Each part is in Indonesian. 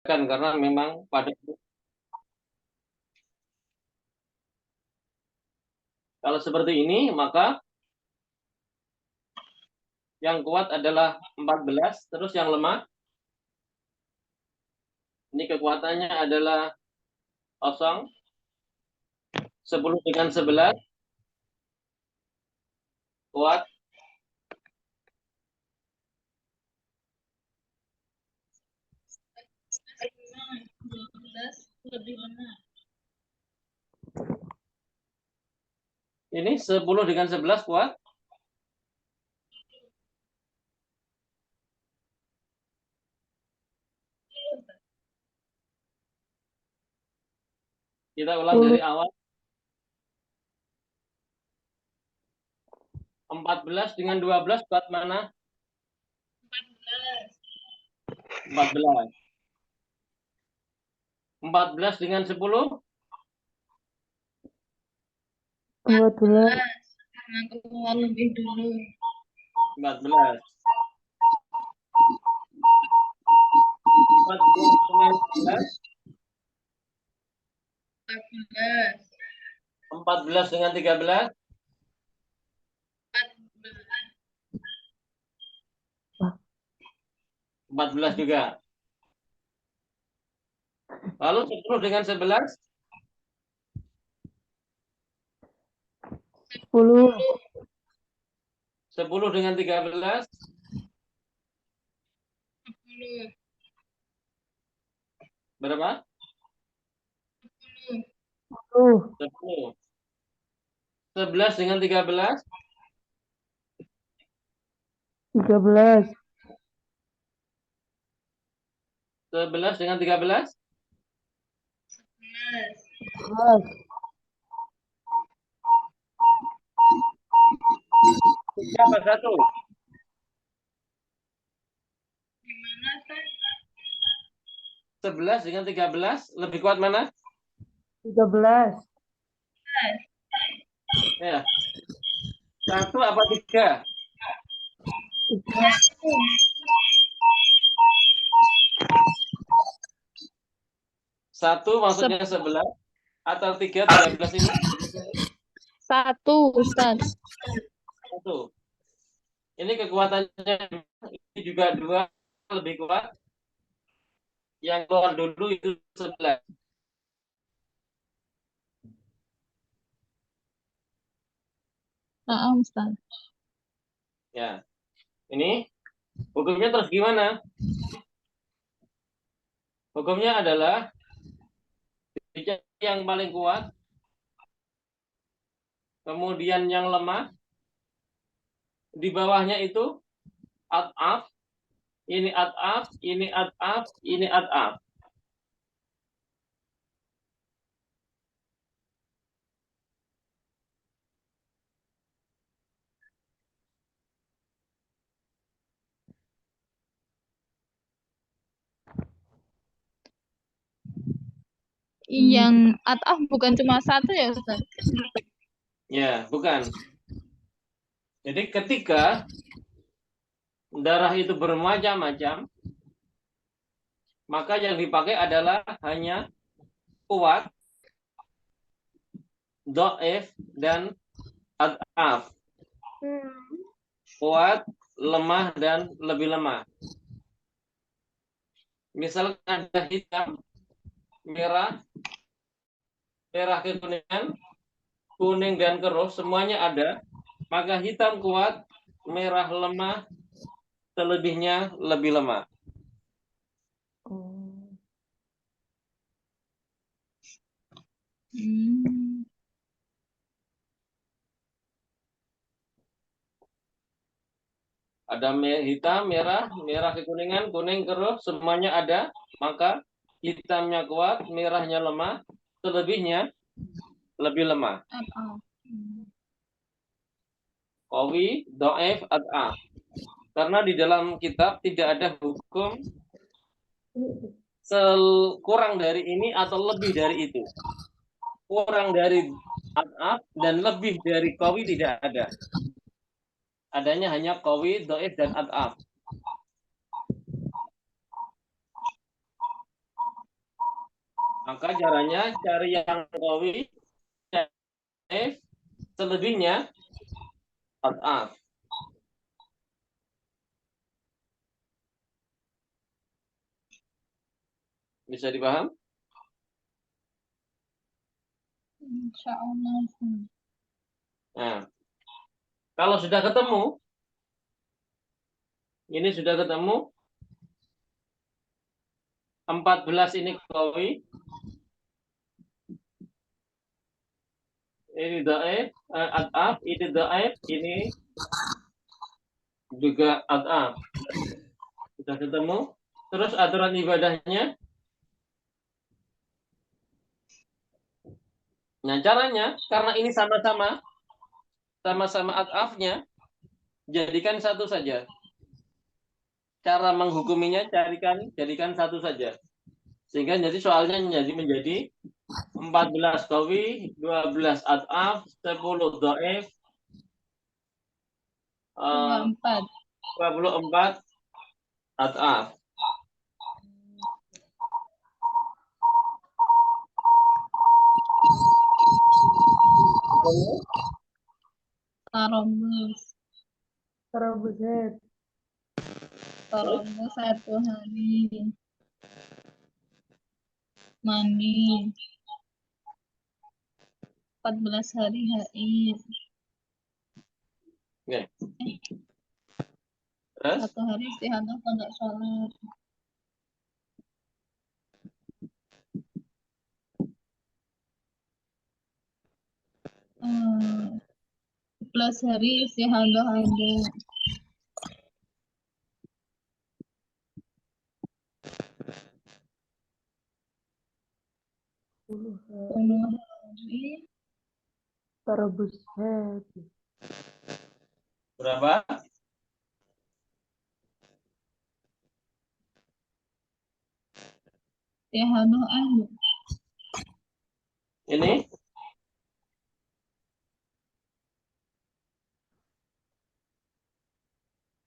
karena memang pada kalau seperti ini maka yang kuat adalah 14, terus yang lemah ini kekuatannya adalah 0, 10 dengan 11 kuat, 12 lebih lemah. Ini 10 dengan 11 kuat. Kita ulang dari awal. 14 dengan 12 kuat mana? 14. 14 dengan 10? 14. Karena keluar lebih dulu. 14. 14 dengan 11? 14. 14 dengan 13? 14 juga. Lalu 10 dengan 11? 10. 10 dengan 13? 10. Berapa? 10. 10. 11 dengan 13? 13. 11 dengan 13? 11. Siapa satu? Gimana, Pak? 11 dengan 13 lebih kuat mana? 13. Ya. 1 apa 3? 3. 1 maksudnya 11 atau 3, 13 ini? 1, Ustaz. 1. Ini kekuatannya ini juga 2 lebih kuat. Yang keluar dulu itu 11. Ustaz. Ya. Ini hukumnya terus gimana? Hukumnya adalah yang paling kuat, kemudian yang lemah, di bawahnya itu adaf, ini adaf, ini adaf, ini adaf. Yang ataf bukan cuma 1 ya, Ustaz? Ya, bukan. Jadi ketika darah itu bermacam-macam, maka yang dipakai adalah hanya kuat, dhaif, dan adaf. Kuat, lemah, dan lebih lemah. Misalkan ada hitam, merah, merah kekuningan, kuning dan keruh, semuanya ada. Maka hitam kuat, merah lemah, selebihnya lebih lemah. Ada hitam, merah, merah kekuningan, kuning keruh, semuanya ada. Maka hitamnya kuat, merahnya lemah, selebihnya lebih lemah. Qawi, dhaif, ad'af. Karena di dalam kitab tidak ada hukum kurang dari ini atau lebih dari itu. Kurang dari ad'af dan lebih dari qawi tidak ada. Adanya hanya qawi, dhaif, dan ad'af. Maka caranya cari yang qawi, selebihnya ad'af. Bisa dipaham? Insya Allah. Nah, kalau sudah ketemu, ini sudah ketemu, 14 ini qawi, ini dhaif, ad'af, ini dhaif, ini juga ad'af. Sudah ketemu. Terus aturan ibadahnya. Nah, caranya karena ini sama-sama ad'afnya, jadikan satu saja. Cara menghukuminya jadikan satu saja. Sehingga jadi soalnya menjadi 14 qawi, 12 ad'af, 10 dhaif, 24 ad'af. Tarobus. Tarobus 1 hari. Mandi. 14 hari haid. Oke. Terus? 1 hari istihadah pada sholat. Hmm. 14 hari istihadah ada. 10 10 hari. Tarobus Berapa? Istihadah ada. Ini?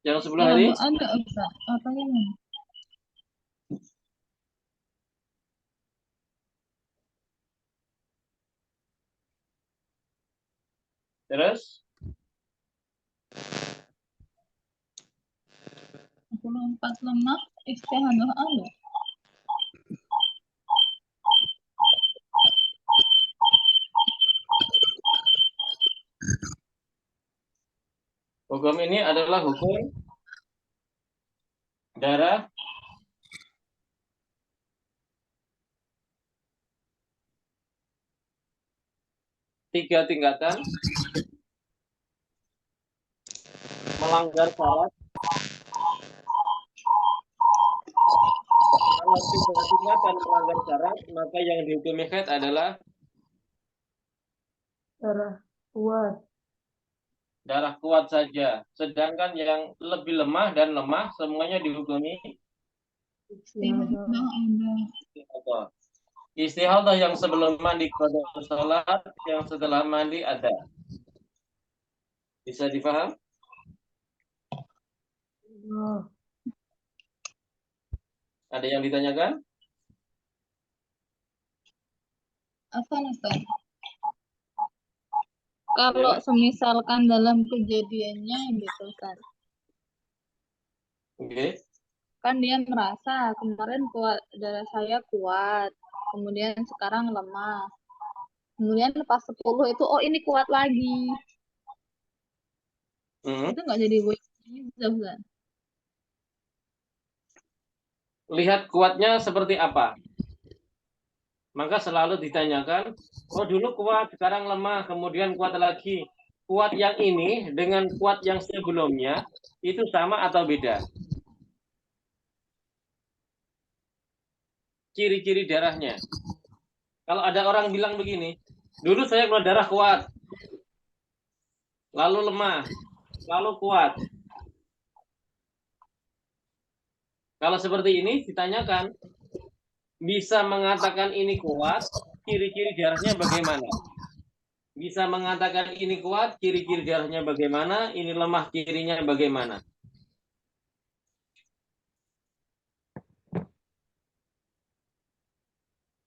Yang 10 hari? Istihadah ada, Ustaz. Apanya nih? Terus? 24 lemah istihadah ada. Hukum ini adalah hukum darah tiga tingkatan, melanggar syarat. Kalau tiga tingkatan melanggar syarat, maka yang dihukumi haid adalah darah kuat saja. Sedangkan yang lebih lemah dan lemah semuanya dihukumi Istihadah ada. istihadah. Istihadah yang sebelum mandi qada salat, yang setelah mandi ada. Bisa dipaham? Ada yang ditanyakan? Apa Ustaz? Kalau semisalkan dalam kejadiannya gitu Ustaz. Oke. Kan dia merasa kemarin darah saya kuat, kemudian sekarang lemah. Kemudian pas 10 itu, oh ini kuat lagi. Itu nggak jadi Ustaz. Lihat kuatnya seperti apa. Maka selalu ditanyakan, oh dulu kuat, sekarang lemah, kemudian kuat lagi. Kuat yang ini dengan kuat yang sebelumnya, itu sama atau beda? Ciri-ciri darahnya. Kalau ada orang bilang begini, dulu saya keluar darah kuat, lalu lemah, lalu kuat. Kalau seperti ini ditanyakan, bisa mengatakan ini kuat, ciri-ciri darahnya bagaimana? Bisa mengatakan ini kuat, ciri-ciri darahnya bagaimana, ini lemah, cirinya bagaimana?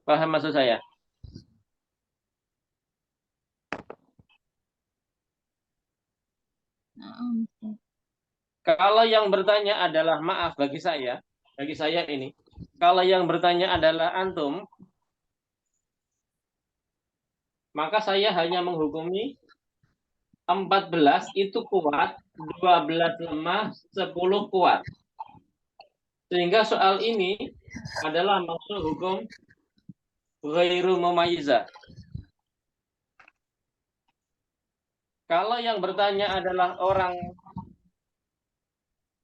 Paham maksud saya? Ustaz. Kalau yang bertanya adalah maaf bagi saya ini, kalau yang bertanya adalah antum, maka saya hanya menghukumi 14 itu kuat, 12 lemah, 10 kuat. Sehingga soal ini adalah masuk hukum ghairu mumayyizah. Kalau yang bertanya adalah orang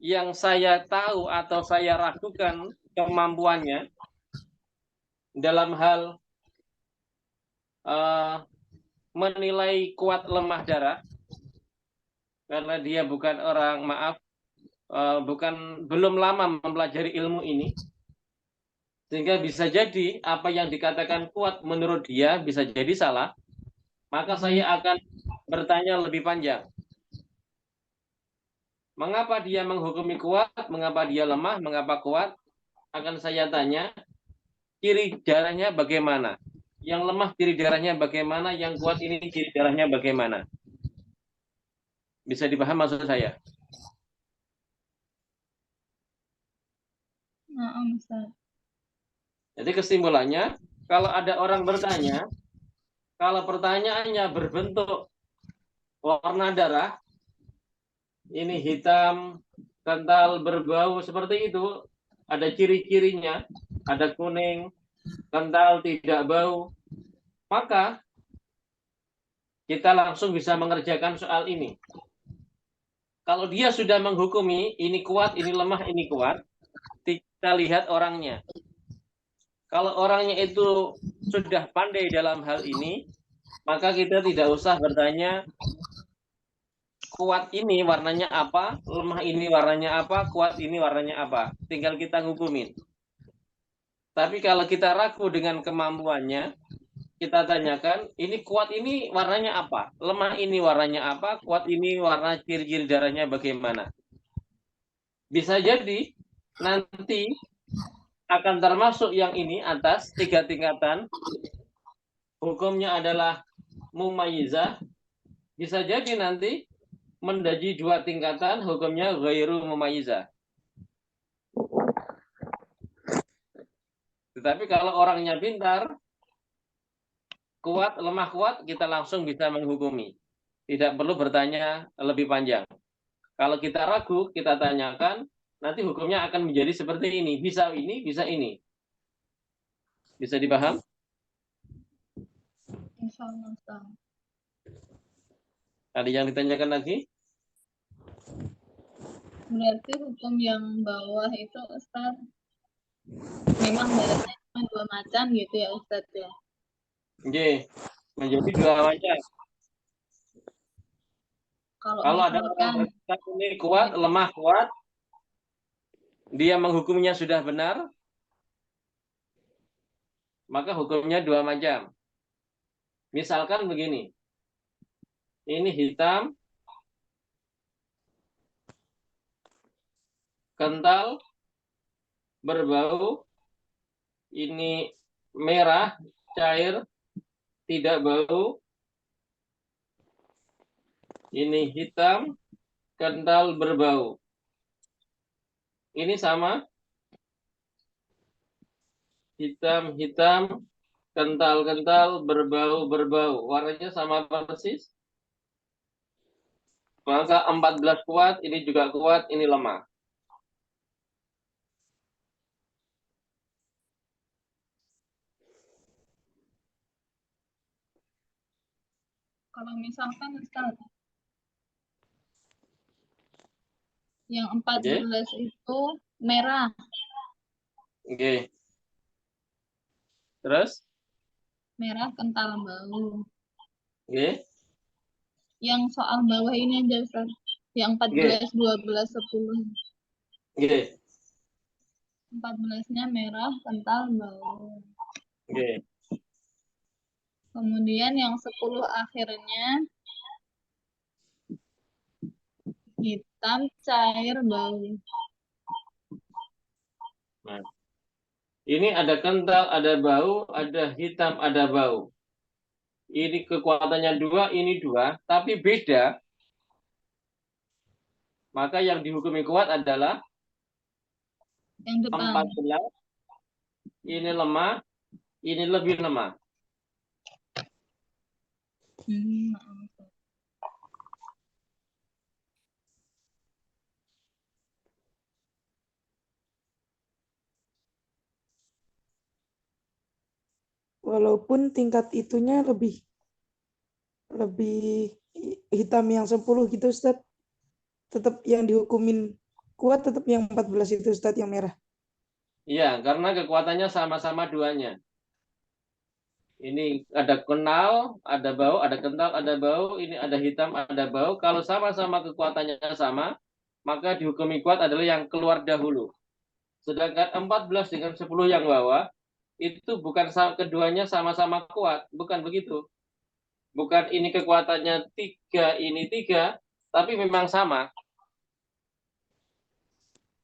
yang saya tahu atau saya ragukan kemampuannya dalam hal menilai kuat lemah darah, karena dia bukan orang, maaf, belum lama mempelajari ilmu ini, sehingga bisa jadi apa yang dikatakan kuat menurut dia bisa jadi salah, maka saya akan bertanya lebih panjang. Mengapa dia menghukumi kuat, mengapa dia lemah, mengapa kuat? Akan saya tanya, ciri darahnya bagaimana? Yang lemah ciri darahnya bagaimana? Yang kuat ini ciri darahnya bagaimana? Bisa dipaham maksud saya? Ustaz. Jadi kesimpulannya, kalau ada orang bertanya, kalau pertanyaannya berbentuk warna darah, ini hitam, kental, berbau, seperti itu, ada ciri-cirinya, ada kuning, kental, tidak bau, maka kita langsung bisa mengerjakan soal ini. Kalau dia sudah menghukumi, ini kuat, ini lemah, ini kuat, kita lihat orangnya. Kalau orangnya itu sudah pandai dalam hal ini, maka kita tidak usah bertanya, kuat ini warnanya apa, lemah ini warnanya apa, kuat ini warnanya apa. Tinggal kita ngukumin. Tapi kalau kita ragu dengan kemampuannya, kita tanyakan, ini kuat ini warnanya apa, lemah ini warnanya apa, kuat ini warna ciri-ciri darahnya bagaimana. Bisa jadi nanti akan termasuk yang ini atas 3 tingkatan, hukumnya adalah mumayyizah. Bisa jadi nanti mendaji 2 tingkatan, hukumnya ghairu mumayyizah. Tetapi kalau orangnya pintar, kuat, lemah, kuat, kita langsung bisa menghukumi. Tidak perlu bertanya lebih panjang. Kalau kita ragu, kita tanyakan, nanti hukumnya akan menjadi seperti ini. Bisa ini, bisa ini. Bisa dipaham? Insyaallah, Ustaz. Ada yang ditanyakan lagi? Berarti hukum yang bawah itu, Ustaz, memang darahnya cuma 2 macam gitu ya, Ustaz ya? Oke, menjadi 2 macam. Kalau ada orang misalkan ini kuat, lemah, kuat, dia menghukumnya sudah benar, maka hukumnya 2 macam. Misalkan begini, ini hitam, kental, berbau, ini merah, cair, tidak bau, ini hitam, kental, berbau. Ini sama, hitam, hitam, kental, kental, berbau, berbau. Warnanya sama persis. Maka 14 kuat, ini juga kuat, ini lemah. kalau misalkan Ustaz, yang 14 itu merah, Oke. Terus? merah kental bau. Oke. Yang soal bawah ini aja, Ustaz. Yang 14, 12, 10. Oke. 14-nya merah, kental, bau. Oke. Kemudian yang 10 akhirnya hitam, cair, bau. Nah, Ini ada kental, ada bau, ada hitam, ada bau. Ini kekuatannya 2, ini 2, tapi beda. Maka yang dihukumi kuat adalah Yang depan. 14. Ini lemah, ini lebih lemah. Maaf. Walaupun tingkat itunya lebih lebih hitam yang 10 gitu Ustaz. Tetap yang dihukumin kuat tetap yang 14 itu Ustaz yang merah. Iya, karena kekuatannya sama-sama duanya. Ini ada kenal, ada bau, ada kental, ada bau. Ini ada hitam, ada bau. Kalau sama-sama kekuatannya sama, maka dihukumi kuat adalah yang keluar dahulu. Sedangkan 14 dengan 10 yang bawah, itu bukan keduanya sama-sama kuat. Bukan begitu. Bukan ini kekuatannya 3, ini 3, tapi memang sama.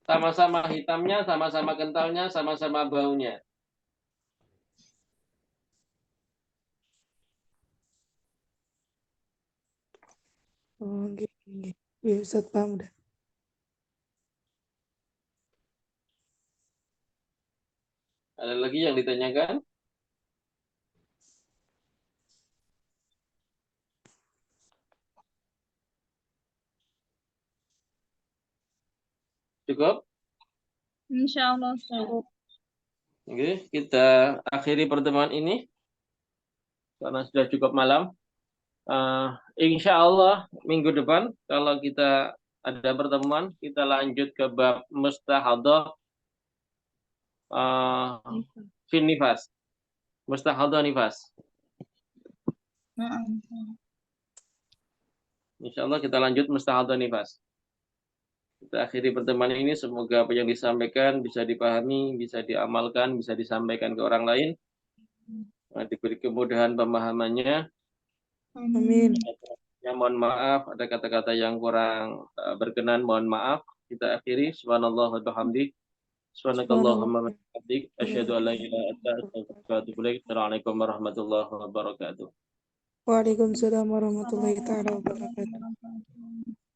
Sama-sama hitamnya, sama-sama kentalnya, sama-sama baunya. Oh, gitu. Ya, Ustaz paham udah. Ada lagi yang ditanyakan? Cukup? Insya Allah, Ustaz. Oke, kita akhiri pertemuan ini karena sudah cukup malam. Insya Allah minggu depan kalau kita ada pertemuan, kita lanjut ke bab mustahadah fin nifas. Mustahadah nifas. Maaf. Insya Allah kita lanjut mustahadah nifas. Kita akhiri pertemuan ini, semoga apa yang disampaikan bisa dipahami, bisa diamalkan, bisa disampaikan ke orang lain. Diberi kemudahan pemahamannya. Amin. Ya, mohon maaf, ada kata-kata yang kurang berkenan, mohon maaf. Kita akhiri. Subhanallah wa bihamdi. Subhanakallahumma wa bihamdik. Asyhadu an la ilaha illa anta astaghfiruka wa atubu ilaik. Assalamualaikum warahmatullahi wabarakatuh. Waalaikumsalam warahmatullahi taala wabarakatuh. Wabarakatuh.